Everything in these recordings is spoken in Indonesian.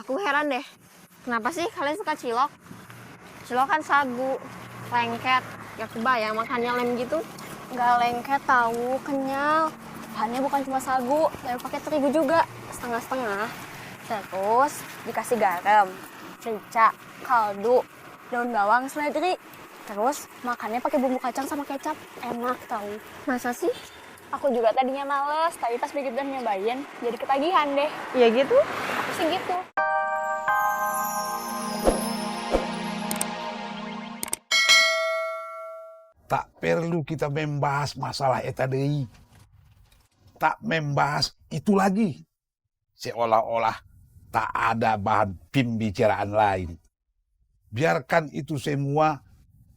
Aku heran deh, kenapa sih kalian suka cilok? Cilok kan sagu, lengket, gak kebayang makannya lem gitu. Nggak lengket tahu, kenyal. Bahannya bukan cuma sagu, tapi pakai terigu juga, setengah-setengah. Terus dikasih garam, merica, kaldu, daun bawang, seledri. Terus makannya pakai bumbu kacang sama kecap, enak tahu. Masa sih? Aku juga tadinya males, tapi pas begitu udah nyobain, jadi ketagihan deh. Iya gitu? Aku sih gitu. Tak perlu kita membahas masalah eta deui. Tak membahas itu lagi. Seolah-olah tak ada bahan pembicaraan lain. Biarkan itu semua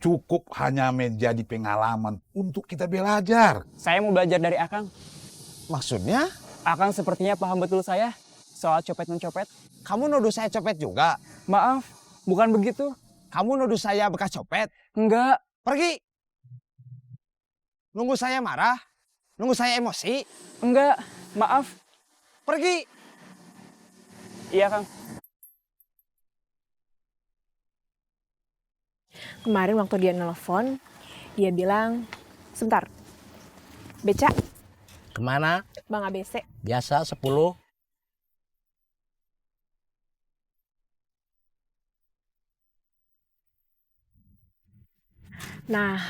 cukup hanya menjadi pengalaman untuk kita belajar. Saya mau belajar dari Akang. Maksudnya? Akang sepertinya paham betul saya soal copet-mencopet. Kamu nuduh saya copet juga? Maaf, bukan begitu. Kamu nuduh saya bekas copet? Enggak. Pergi! Nunggu saya marah? Nunggu saya emosi? Enggak, maaf. Pergi! Iya, Kang. Kemarin waktu dia nelfon, dia bilang, sebentar, beca, Kemana? Bang ABC. Biasa 10. Nah,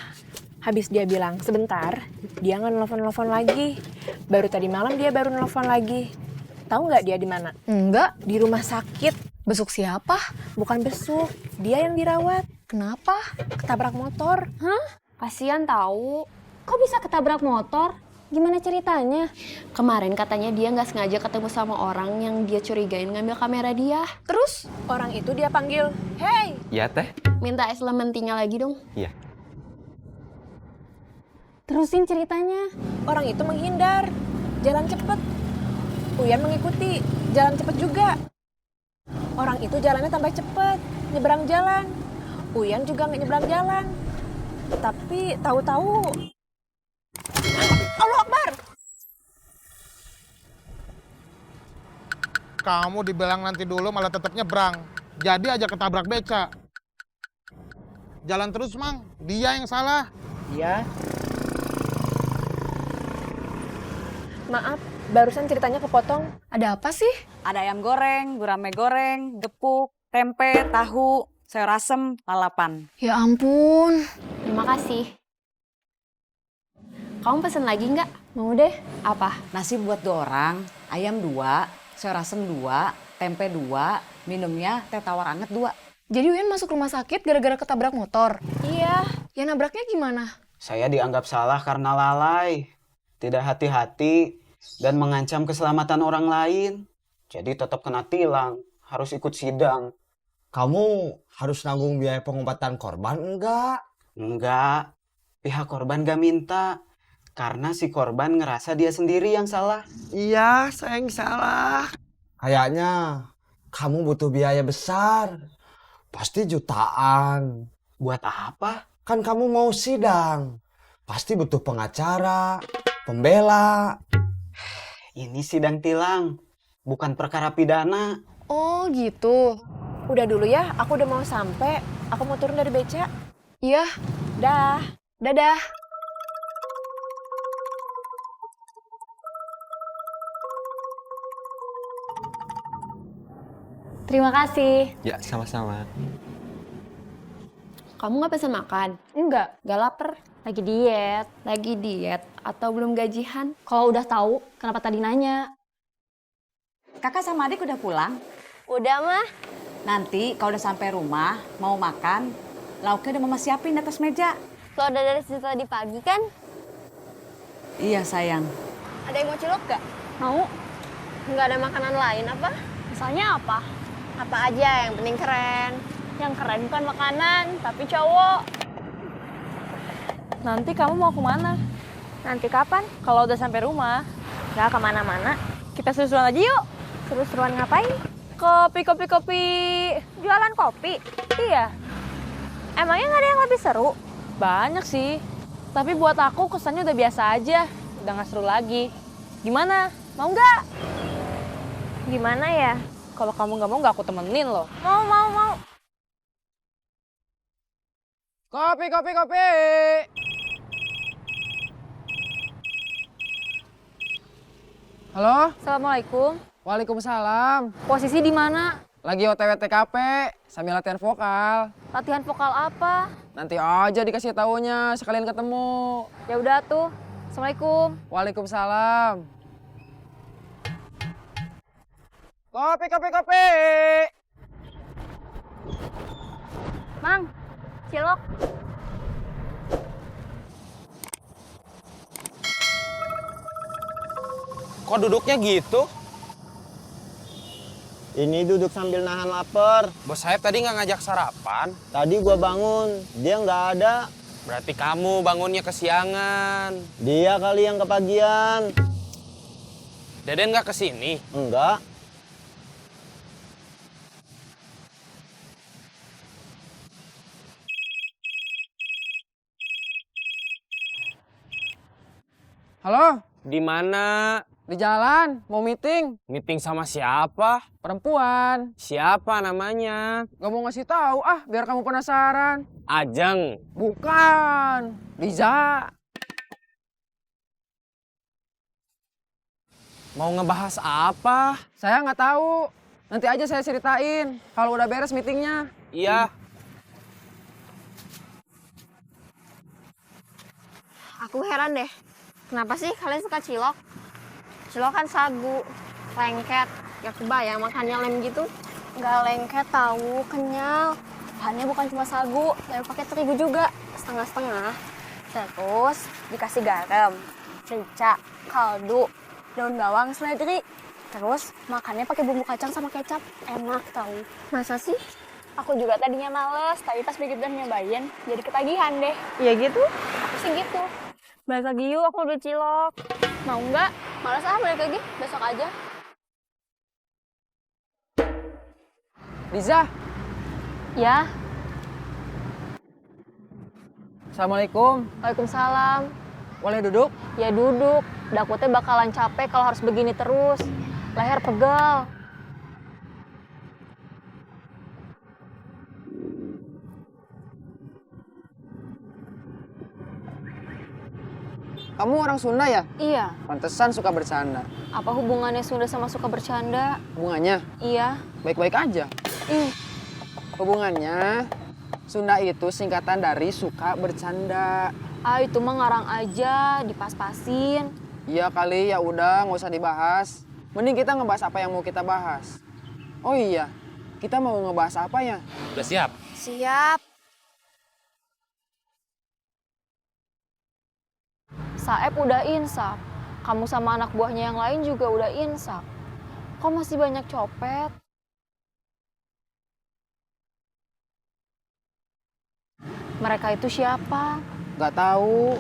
habis dia bilang sebentar, dia nggak nelfon-nelfon lagi. Baru tadi malam dia baru nelfon lagi. Tahu nggak dia di mana? Enggak, Di rumah sakit. besuk siapa? Bukan besuk, dia yang dirawat. Kenapa? Ketabrak motor. Hah? Kasian tahu. Kok bisa ketabrak motor? Gimana ceritanya? Kemarin katanya dia nggak sengaja ketemu sama orang yang dia curigain ngambil kamera dia. Terus? Orang itu dia panggil, "Hey!" Iya, Teh. Minta es lemon tea-nya lagi dong. Iya. Terusin ceritanya. Orang itu menghindar, jalan cepet. Uyan mengikuti, jalan cepet juga. Orang itu jalannya tambah cepet, nyebrang jalan. Uyan juga nggak nyebrang jalan. Tapi tahu-tahu, Allah Akbar! Kamu dibilang nanti dulu malah tetap nyebrang. Jadi aja ketabrak beca. Jalan terus, Mang. Dia yang salah. Iya. Maaf, barusan ceritanya kepotong. Ada apa sih? Ada ayam goreng, gurame goreng, gepuk, tempe, tahu, sayur asem, lalapan. Ya ampun. Terima kasih. Kamu pesen lagi nggak? Mau deh. Apa? Nasi buat 2 orang, ayam 2, sayur asem 2, tempe 2, minumnya teh tawar anget 2. Jadi Uyan masuk rumah sakit gara-gara ketabrak motor. Iya, Ya nabraknya gimana? Saya dianggap salah karena lalai, tidak hati-hati, dan mengancam keselamatan orang lain. Jadi tetap kena tilang, harus ikut sidang. Kamu harus nanggung biaya pengobatan korban enggak? Enggak, pihak korban gak minta. Karena si korban ngerasa dia sendiri yang salah. Iya, saya yang salah. Kayaknya kamu butuh biaya besar. Pasti jutaan. Buat apa? Kan kamu mau sidang. Pasti butuh pengacara, pembela. Ini sidang tilang, bukan perkara pidana. Oh gitu. udah dulu ya, aku udah mau sampai. Aku mau turun dari beca. Iya, Dah. dadah. Terima kasih. Ya, sama-sama. Kamu nggak pesen makan? Enggak. Gak lapar? Lagi diet. Lagi diet atau belum gajian? Kalau udah tahu, kenapa tadi nanya? Kakak sama adik udah pulang? Udah mah. Nanti kalau udah sampai rumah, mau makan, lauknya udah mama siapin di atas meja. Lo udah dari situ tadi pagi kan? Iya sayang. Ada yang mau cilok gak? Mau? Nggak ada makanan lain apa? Misalnya apa? Apa aja yang penting keren. Yang keren bukan makanan, tapi cowok. Nanti kamu mau kemana? Nanti kapan? Kalau udah sampai rumah. Gak kemana-mana. Kita seru-seruan aja yuk. Seru-seruan ngapain? Kopi. Jualan kopi? Iya. Emangnya gak ada yang lebih seru? Banyak sih. Tapi buat aku kesannya udah biasa aja. Udah gak seru lagi. Gimana? Mau nggak? Gimana ya? Kalau kamu nggak mau, nggak aku temenin loh. Mau. Kopi. Halo? Assalamualaikum. Waalaikumsalam. Posisi di mana? Lagi OTW TKP, sambil latihan vokal. Latihan vokal apa? Nanti aja dikasih taunya, sekalian ketemu. Ya udah tuh. Assalamualaikum. Waalaikumsalam. Kopi. Mang, cilok. Kok duduknya gitu? Ini duduk sambil nahan lapar. Bos Saeb tadi nggak ngajak sarapan. Tadi gua bangun, dia nggak ada. Berarti kamu bangunnya kesiangan. Dia kali yang kepagian. Deden nggak kesini? Enggak. Halo? Di mana? Di jalan, mau meeting. Meeting sama siapa? Perempuan. Siapa namanya? Gak mau ngasih tahu biar kamu penasaran. Ajeng. Bukan. Liza. Mau ngebahas apa? Saya nggak tahu. Nanti aja saya ceritain kalau udah beres meetingnya. Iya. Aku heran deh, kenapa sih kalian suka cilok? Cilok kan sagu, lengket, gak kebayang makannya lem gitu. Nggak lengket tahu, kenyal. Bahannya bukan cuma sagu, tapi pakai terigu juga, setengah-setengah. Terus dikasih garam, merica, kaldu, daun bawang, seledri. Terus makannya pakai bumbu kacang sama kecap, enak tahu. Masa sih? Aku juga tadinya males, tapi pas begitu udah nyobain, jadi ketagihan deh. Iya gitu? Aku sih gitu. Balik lagi yuk, aku udah cilok. Mau nggak? Males balik lagi, besok aja. Liza. Ya. Assalamualaikum. Waalaikumsalam. Boleh duduk? Ya duduk. Dakutnya bakalan capek kalau harus begini terus. Leher pegal. Kamu orang Sunda ya? Iya. Pantesan suka bercanda. Apa hubungannya Sunda sama suka bercanda? Hubungannya Iya. baik-baik aja. Hubungannya Sunda itu singkatan dari suka bercanda. Itu mah ngarang aja, dipas-pasin. Iya kali, ya udah nggak usah dibahas. Mending kita ngebahas apa yang mau kita bahas. Oh iya, kita mau ngebahas apa ya? Udah siap? Siap. Saeb udah insaf. Kamu sama anak buahnya yang lain juga udah insaf. Kok masih banyak copet? Mereka itu siapa? Nggak tahu.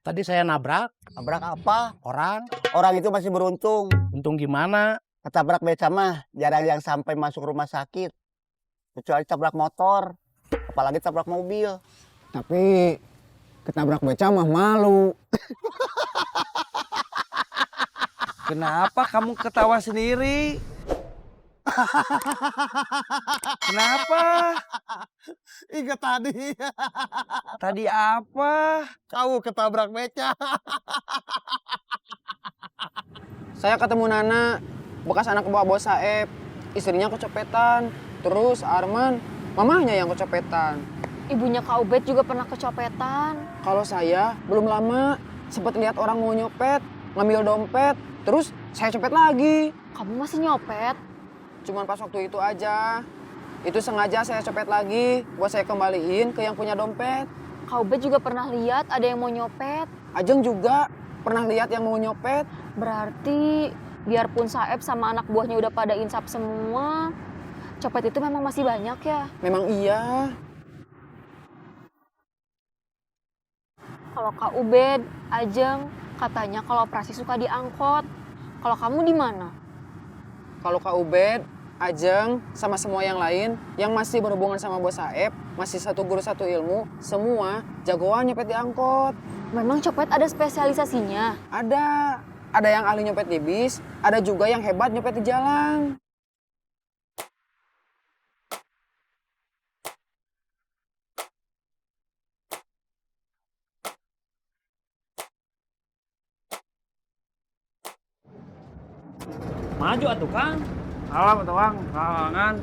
Tadi saya nabrak Nabrak apa? orang. Orang itu masih beruntung. Untung gimana? Ketabrak beca mah jarang yang sampai masuk rumah sakit. Kecuali tabrak motor, apalagi tabrak mobil. Tapi ketabrak beca mah malu. Kenapa kamu ketawa sendiri? Kenapa? Ingat tadi. Tadi apa? Kau ketabrak beca. Saya ketemu Nana, bekas anak buah bos Saeb. Istrinya kecopetan. Terus Arman, mamahnya yang kecopetan. Ibunya Kak Ubed juga pernah kecopetan. Kalau saya belum lama sempat lihat orang mau nyopet, ngambil dompet, terus saya copet lagi. Kamu masih nyopet? Cuman pas waktu itu aja. Itu sengaja saya copet lagi buat saya kembaliin ke yang punya dompet. Kak Ubed juga pernah lihat ada yang mau nyopet. Ajeng juga pernah lihat yang mau nyopet. Berarti biarpun Saeb sama anak buahnya udah pada insaf semua, copet itu memang masih banyak ya? Memang iya. Kalau Kak Ubed, Ajeng, katanya kalau operasi suka diangkot. Kalau kamu di mana? Kalau Kak Ubed Ajeng sama semua yang lain yang masih berhubungan sama Bos Saeb, masih satu guru satu ilmu, semua jagoan nyopet di angkot. Memang copet ada spesialisasinya? Ada. Ada yang ahli nyopet di bis, ada juga yang hebat nyopet di jalan. Maju atuh Kang. Alam atuh Kang, kalangan.